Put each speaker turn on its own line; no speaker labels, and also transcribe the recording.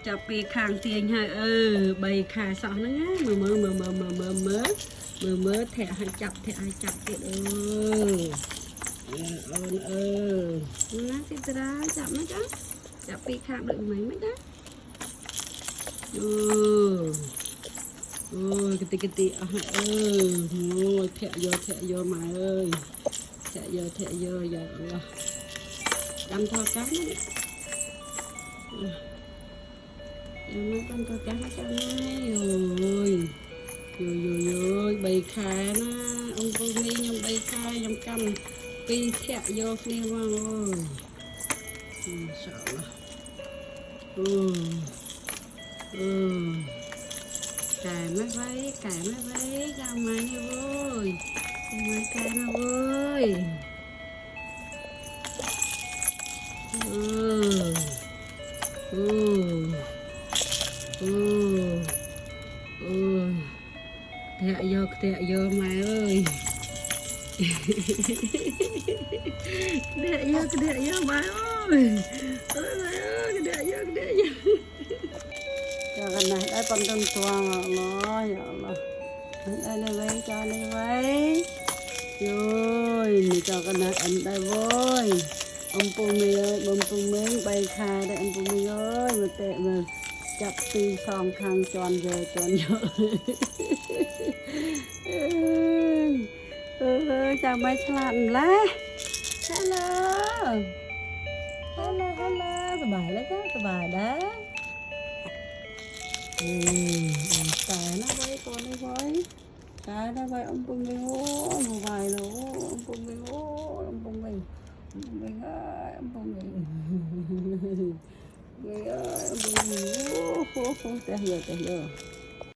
chập pi khang tiền hai bay khà sọ nó ngá mơ thẻ hai chập cái nó cái ra chập nó chứ chập pi khang đựng mấy mấy đó cái tị ngồi thẻ vô mày ơi thẻ vô giờ đâm thò cá nó con thò cá nó trong này rồi bầy khá nó ông cô mi nhung bầy khá nhung cầm pi thẻ vô nè vào sợ cài mấy váy ra ngoài nha vui ngoài cài nó vui thẹ vô mày ơi thẹ vô mày ơi thẹ vô cho cái này đây con tân tuồng nó đây vậy cho đây vậy rồi mình cho cái này ăn đây vui ông pù mi ơi ông pù mi bay khai đây ông pù mi ơi mà tệ mà chặt pi song khang tròn giờ chào mấy bạn lá hello cái bài đấy đó cái bài đó cái nó với con đi với cái nó với ông bông mình ô một vài nữa ông bông mình ông bông mình ơi ông bông mình người ơi ông bông mình ô tè giờ